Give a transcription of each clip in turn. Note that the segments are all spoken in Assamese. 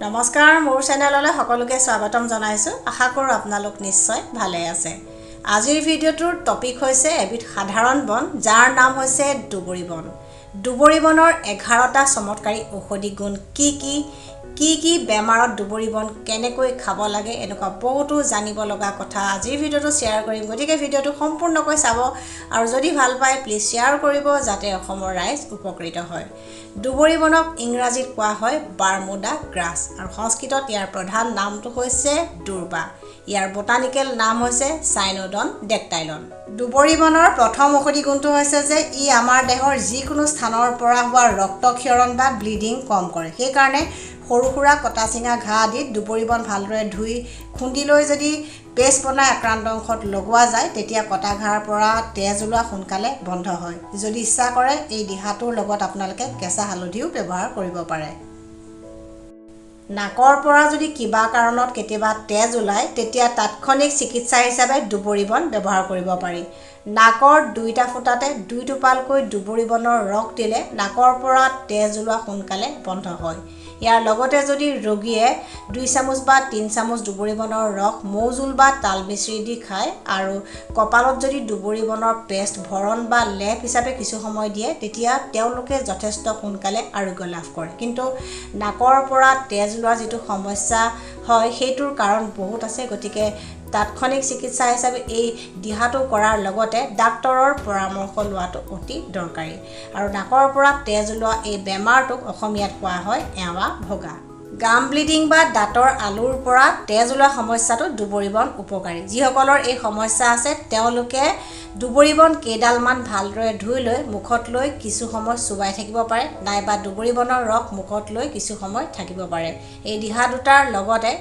নমস্কাৰ মোৰ চেনেললৈ সকলোকে স্বাগতম জনাইছো আশা কৰো আপোনালোক নিশ্চয় ভালে আছে আজিৰ ভিডিঅ'টোৰ টপিক হৈছে এবিধ সাধাৰণ বন যাৰ নাম হৈছে দুবৰি বন দুবৰি বনৰ 11টা চমৎকাৰী ঔষধি গুণ কি বেমাৰত দুবৰি বন কেনেকৈ খাব লাগে এনেকুৱা বহুতো জানিব লগা কথা আজিৰ ভিডিঅ'টো শ্বেয়াৰ কৰিম গতিকে ভিডিঅ'টো সম্পূৰ্ণকৈ চাব আৰু যদি ভাল পায় প্লিজ শ্বেয়াৰ কৰিব যাতে অসমৰ ৰাইজ উপকৃত হয় দুবৰি বনক ইংৰাজীত কোৱা হয় বাৰমুডা গ্ৰাছ আৰু সংস্কৃতত ইয়াৰ প্ৰধান নামটো হৈছে durva ইয়াৰ বটানিকেল নাম হৈছে চাইনোডন ডেকটাইলন দুবৰি বনৰ প্ৰথম ঔষধি গুণটো হৈছে যে ই আমাৰ দেহৰ যিকোনো স্থানৰ পৰা হোৱা ৰক্তক্ষৰণ বা ব্লিডিং কম কৰে সেই কাৰণে সৰু সুৰা কটা চিঙা ঘা আদিত দুবৰি বন ভালদৰে ধুই খুন্দি লৈ যদি পেষ্ট বনাই আক্ৰান্ত অংশত লগোৱা যায় তেতিয়া কটা ঘাৰ পৰা তেজ ওলোৱা সোনকালে বন্ধ হয় যদি ইচ্ছা কৰে এই দিহাটোৰ লগত আপোনালোকে কেঁচা হালধিও ব্যৱহাৰ কৰিব পাৰে নাকৰ পৰা যদি কিবা কাৰণত কেতিয়াবা তেজ ওলায় তেতিয়া তাৎক্ষণিক চিকিৎসা হিচাপে দুবৰি বন ব্যৱহাৰ কৰিব পাৰি নাকৰ দুইটা ফুটাতে দুই টোপালকৈ দুবৰি বনৰ ৰস দিলে নাকৰ পৰা তেজ ওলোৱা সোনকালে বন্ধ হয় ইয়াৰ লগতে যদি ৰোগীয়ে 2 চামুচ বা 3 চামুচ দুবৰি বনৰ ৰস মৌজুল বা তাল মিশ্ৰি দি খায় আৰু কপালত যদি দুবৰি বনৰ পেষ্ট ভৰণ বা লেপ হিচাপে কিছু সময় দিয়ে তেতিয়া তেওঁলোকে যথেষ্ট সোনকালে আৰোগ্য লাভ কৰে কিন্তু নাকৰ পৰা তেজ ওলোৱাৰ যিটো সমস্যা হয় সেইটোৰ কাৰণ বহুত আছে গতিকে তাৎক্ষণিক চিকিৎসা হিচাপে এই দিহাটো কৰাৰ লগতে ডাক্তৰৰ পৰামৰ্শ লোৱাটো অতি দৰকাৰী আৰু নাকৰ পৰা তেজ ওলোৱা এই বেমাৰটোক অসমীয়াত কোৱা হয় এৱা ভগা গাম ব্লিডিং বা দাঁতৰ আলুৰ পৰা তেজ ওলোৱা সমস্যাটো দুবৰি বন উপকাৰী যিসকলৰ এই সমস্যা আছে তেওঁলোকে দুবৰি বন কেইডালমান ভালদৰে ধুই লৈ মুখত লৈ কিছু সময় চুবাই থাকিব পাৰে নাইবা দুবৰি বনৰ ৰস মুখত লৈ কিছু সময় থাকিব পাৰে এই দিহা দুটাৰ লগতে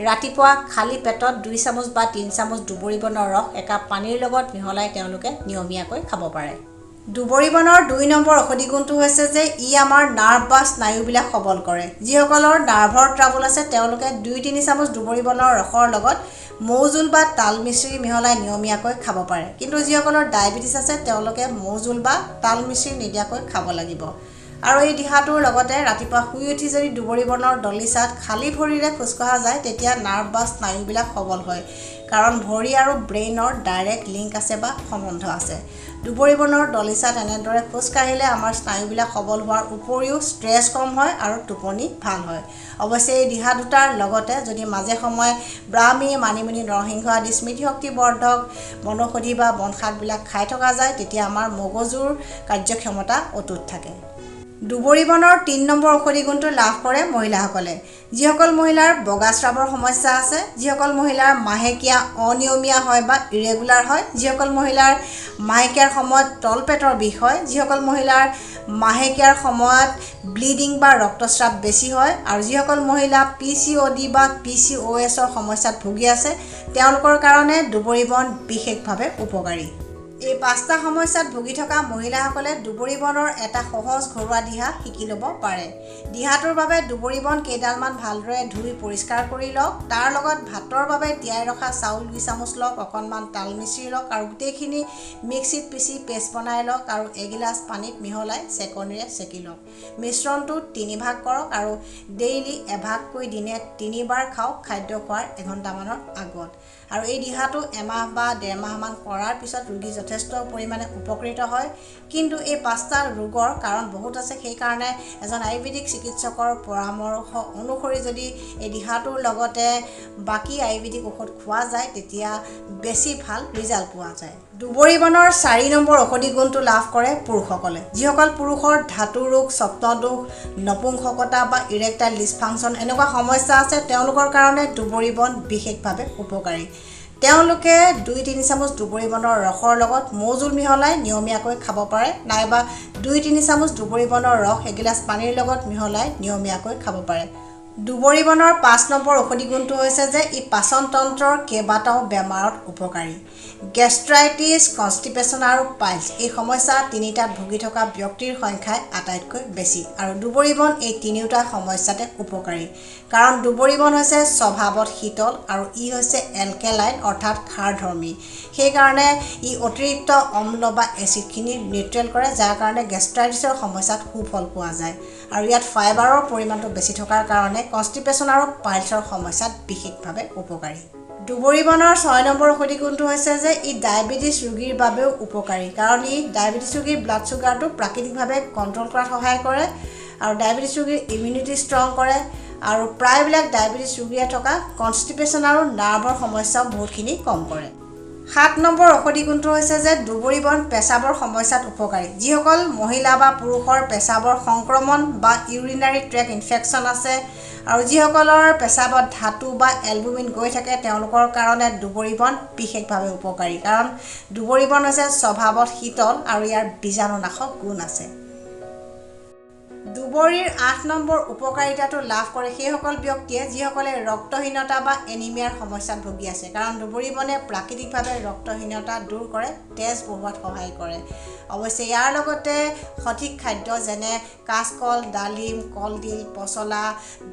ৰাতিপুৱা খালী পেটত 2 চামুচ বা 3 চামুচ দুবৰি বনৰ ৰস একাপ পানীৰ লগত মিহলাই তেওঁলোকে নিয়মীয়াকৈ খাব পাৰে দুবৰি বনৰ 2 নম্বৰ ঔষধি গুণটো হৈছে যে ই আমাৰ নাৰ্ভ বা স্নায়ুবিলাক সবল কৰে যিসকলৰ নাৰ্ভৰ ট্ৰাবল আছে তেওঁলোকে 2-3 চামুচ দুবৰি বনৰ ৰসৰ লগত মৌজুল বা তাল মিশ্ৰি মিহলাই নিয়মীয়াকৈ খাব পাৰে কিন্তু যিসকলৰ ডায়েবেটিছ আছে তেওঁলোকে মৌজুল বা তাল মিশ্ৰি নিদিয়াকৈ খাব লাগিব আৰু এই দিহাটোৰ লগতে ৰাতিপুৱা শুই উঠি যদি দুবৰি বনৰ দলিচাত খালী ভৰিৰে খোজকঢ়া যায় তেতিয়া নাৰ্ভ বা স্নায়ুবিলাক সবল হয় কাৰণ ভৰি আৰু ব্ৰেইনৰ ডাইৰেক্ট লিংক আছে বা সম্বন্ধ আছে দুবৰি বনৰ দলিচাত এনেদৰে খোজ কাঢ়িলে আমাৰ স্নায়ুবিলাক সবল হোৱাৰ উপৰিও ষ্ট্ৰেছ কম হয় আৰু টোপনি ভাল হয় অৱশ্যে এই দিহা দুটাৰ লগতে যদি মাজে সময়ে ব্ৰাহ্মী মানিমুনি নৰসিংহ আদি স্মৃতিশক্তি বৰ্ধক বনৌষধি বা বনশাকবিলাক খাই থকা যায় তেতিয়া আমাৰ মগজুৰ কাৰ্যক্ষমতা অটুট থাকে দুবৰি বনৰ 3 নম্বৰ ঔষধি গুণটো লাভ কৰে মহিলাসকলে যিসকল মহিলাৰ বগাস্ৰাৱৰ সমস্যা আছে যিসকল মহিলাৰ মাহেকীয়া অনিয়মীয়া হয় বা ইৰেগুলাৰ হয় যিসকল মহিলাৰ মাহেকীয়াৰ সময়ত তলপেটৰ বিষ হয় যিসকল মহিলাৰ মাহেকীয়াৰ সময়ত ব্লিডিং বা ৰক্তস্ৰাৱ বেছি হয় আৰু যিসকল মহিলা PCOD বা PCOSৰ সমস্যাত ভুগি আছে তেওঁলোকৰ কাৰণে দুবৰি বন বিশেষভাৱে উপকাৰী এই 5টা সমস্যাত ভুগি থকা মহিলাসকলে দুবৰি বনৰ এটা সহজ ঘৰুৱা দিহা শিকি ল'ব পাৰে দিহাটোৰ বাবে দুবৰি বন কেইডালমান ভালদৰে ধুই পৰিষ্কাৰ কৰি লওক তাৰ লগত ভাতৰ বাবে তিয়াই ৰখা চাউল 2 চামুচ লওক অকণমান তাল মিশ্ৰি লওক আৰু গোটেইখিনি মিক্সিত পিচি পেষ্ট বনাই লওক আৰু এগিলাচ পানীত মিহলাই চেকনিৰে চেকি লওক মিশ্ৰণটো 3 ভাগ কৰক আৰু ডেইলি এভাগকৈ দিনে 3 বাৰ খাওক খাদ্য খোৱাৰ এঘণ্টামানৰ আগত আৰু এই দিহাটো এমাহ বা 1.5 মাহমান কৰাৰ পিছত ৰোগী যথেষ্ট পৰিমাণে উপকৃত হয় কিন্তু এই 5টা ৰোগৰ কাৰণ বহুত আছে সেই কাৰণে এজন আয়ুৰ্বেদিক চিকিৎসকৰ পৰামৰ্শ অনুসৰি যদি এই দিহাটোৰ লগতে বাকি আয়ুৰ্বেদিক ঔষধ খোৱা যায় তেতিয়া বেছি ভাল ৰিজাল্ট পোৱা যায় দুবৰি বনৰ 4 নম্বৰ ঔষধি গুণটো লাভ কৰে পুৰুষসকলে যিসকল পুৰুষৰ ধাতু ৰোগ স্বপ্নদোষ নপুংসকতা বা ইৰেক্টাইল ডিছফাংচন এনেকুৱা সমস্যা আছে তেওঁলোকৰ কাৰণে দুবৰি বন বিশেষভাৱে উপকাৰী তেওঁলোকে 2-3 চামুচ দুবৰি বনৰ ৰসৰ লগত মৌজুল মিহলাই নিয়মীয়াকৈ খাব পাৰে নাইবা 2-3 চামুচ দুবৰি বনৰ ৰস এগিলাচ পানীৰ লগত মিহলাই নিয়মীয়াকৈ খাব পাৰে দুবৰি বনৰ 5 নম্বৰ ঔষধি গুণটো হৈছে যে ই পাচন তন্ত্ৰৰ কেইবাটাও বেমাৰত উপকাৰী গেষ্ট্ৰাইটিছ, কনষ্টিপেশ্যন আৰু পাইলছ এই সমস্যা তিনিটাত ভুগি থকা ব্যক্তিৰ সংখ্যাই আটাইতকৈ বেছি আৰু দুবৰি বন এই তিনিওটা সমস্যাতে উপকাৰী কাৰণ দুবৰি বন হৈছে স্বভাৱত শীতল আৰু ই হৈছে এলকেলাইন অৰ্থাৎ ক্ষাৰধৰ্মী সেইকাৰণে ই অতিৰিক্ত অম্ল বা এচিডখিনি নিউট্ৰেল কৰে যাৰ কাৰণে গেষ্ট্ৰাইটিছৰ সমস্যাত সুফল পোৱা যায় আৰু ইয়াত ফাইবাৰৰ পৰিমাণটো বেছি থকাৰ কাৰণে কনষ্টিপেশ্যন আৰু পাইলছৰ সমস্যাত বিশেষভাৱে উপকাৰী দুবৰি বনৰ 6 নম্বৰ ঔষধি গুণটো হৈছে যে ই ডায়েবেটিছ ৰোগীৰ বাবেও উপকাৰী কাৰণ ই ডায়েবেটিছ ৰোগীৰ ব্লাড চুগাৰটো প্ৰাকৃতিকভাৱে কণ্ট্ৰল কৰাত সহায় কৰে আৰু ডায়েবেটিছ ৰোগীৰ ইমিউনিটি ষ্ট্ৰং কৰে আৰু প্ৰায়বিলাক ডায়েবেটিছ ৰোগীয়ে থকা কনষ্টিপেশ্যন আৰু নাৰ্ভৰ সমস্যাও বহুতখিনি কম কৰে 7 নম্বৰ ঔষধি গুণটো হৈছে যে দুবৰি বন পেচাবৰ সমস্যাত উপকাৰী যিসকল মহিলা বা পুৰুষৰ পেচাবৰ সংক্ৰমণ বা ইউৰিনাৰী ট্ৰেক ইনফেকশ্যন আছে আৰু যিসকলৰ পেচাবত ধাতু বা এলবুমিন গৈ থাকে তেওঁলোকৰ কাৰণে দুবৰি বন বিশেষভাৱে উপকাৰী কাৰণ দুবৰি বন হৈছে স্বভাৱত শীতল আৰু ইয়াৰ বীজাণুনাশক গুণ আছে দুবৰিৰ 8 নম্বৰ উপকাৰিতাটো লাভ কৰে সেইসকল ব্যক্তিয়ে যিসকলে ৰক্তহীনতা বা এনিমিয়াৰ সমস্যাত ভুগি আছে কাৰণ দুবৰি বনে প্ৰাকৃতিকভাৱে ৰক্তহীনতা দূৰ কৰে তেজ বঢ়োৱাত সহায় কৰে অৱশ্যে ইয়াৰ লগতে সঠিক খাদ্য যেনে কাঁচকল ডালিম কলডিল পচলা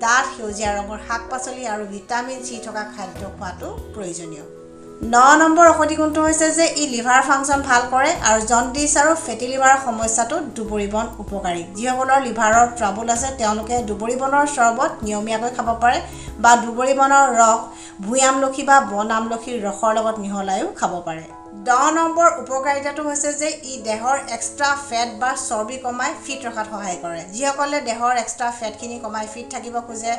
ডাঠ সেউজীয়া ৰঙৰ শাক-পাচলি আৰু ভিটামিন চি থকা খাদ্য খোৱাটো প্ৰয়োজনীয় 9 নম্বৰ ঔষধি গুণটো হৈছে যে ই লিভাৰ ফাংচন ভাল কৰে আৰু জণ্ডিছ আৰু ফেটি লিভাৰৰ সমস্যাটো দুবৰি বন উপকাৰী যিসকলৰ লিভাৰৰ ট্ৰাবল আছে তেওঁলোকে দুবৰি বনৰ চৰ্বত নিয়মীয়াকৈ খাব পাৰে বা দুবৰি বনৰ ৰস ভুই আমলখি বা বন আমলখিৰ ৰসৰ লগত মিহলাইও খাব পাৰে 10 নম্বৰ উপকাৰিতাটো হৈছে যে ই দেহৰ এক্সট্ৰা ফেট বা চৰ্বি কমাই ফিট ৰখাত সহায় কৰে যিসকলে দেহৰ এক্সট্ৰা ফেটখিনি কমাই ফিট থাকিব খোজে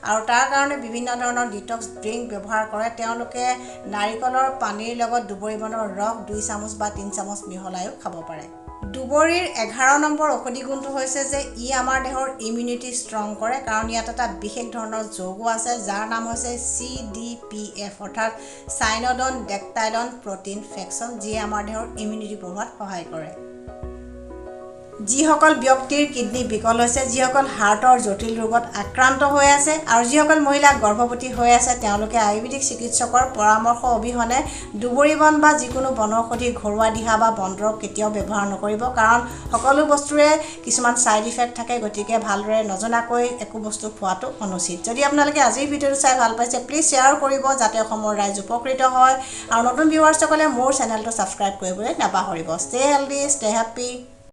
আৰু তাৰ কাৰণে বিভিন্ন ধৰণৰ ডিটক্স ড্ৰিংক ব্যৱহাৰ কৰে তেওঁলোকে নাৰিকলৰ পানীৰ লগত দুবৰি বনৰ ৰস 2 চামুচ বা 3 চামুচ মিহলাইও খাব পাৰে দুবৰিৰ 11 নম্বৰ ঔষধি গুণটো হৈছে যে ই আমাৰ দেহৰ ইমিউনিটি ষ্ট্ৰং কৰে কাৰণ ইয়াত এটা বিশেষ ধৰণৰ যৌগ আছে যাৰ নাম হৈছে CDPF অৰ্থাৎ চাইনডন ডেকটাইলন প্ৰটিন ফেকচন যিয়ে আমাৰ দেহৰ ইমিউনিটি বঢ়োৱাত সহায় কৰে যিসকল ব্যক্তিৰ কিডনি বিকল হৈছে যিসকল হাৰ্টৰ জটিল ৰোগত আক্ৰান্ত হৈ আছে আৰু যিসকল মহিলা গৰ্ভৱতী হৈ আছে তেওঁলোকে আয়ুৰ্বেদিক চিকিৎসকৰ পৰামৰ্শ অবিহনে দুবৰি বন বা যিকোনো বনৌষধি ঘৰুৱা দিহা বা বনদৰৱ কেতিয়াও ব্যৱহাৰ নকৰিব কাৰণ সকলো বস্তুৰে কিছুমান সাইড ইফেক্ট থাকে গতিকে ভালদৰে নজনাকৈ একো বস্তু খোৱাটো অনুচিত যদি আপোনালোকে আজিৰ ভিডিঅ'টো চাই ভাল পাইছে প্লিজ শ্বেয়াৰ কৰিব যাতে অসমৰ ৰাইজ উপকৃত হয় আৰু নতুন ভিউৱাৰ্ছসকলে মোৰ চেনেলটো ছাবস্ক্ৰাইব কৰিবলৈ নাপাহৰিব ষ্টে হেল্ডি ষ্টে হেপ্পী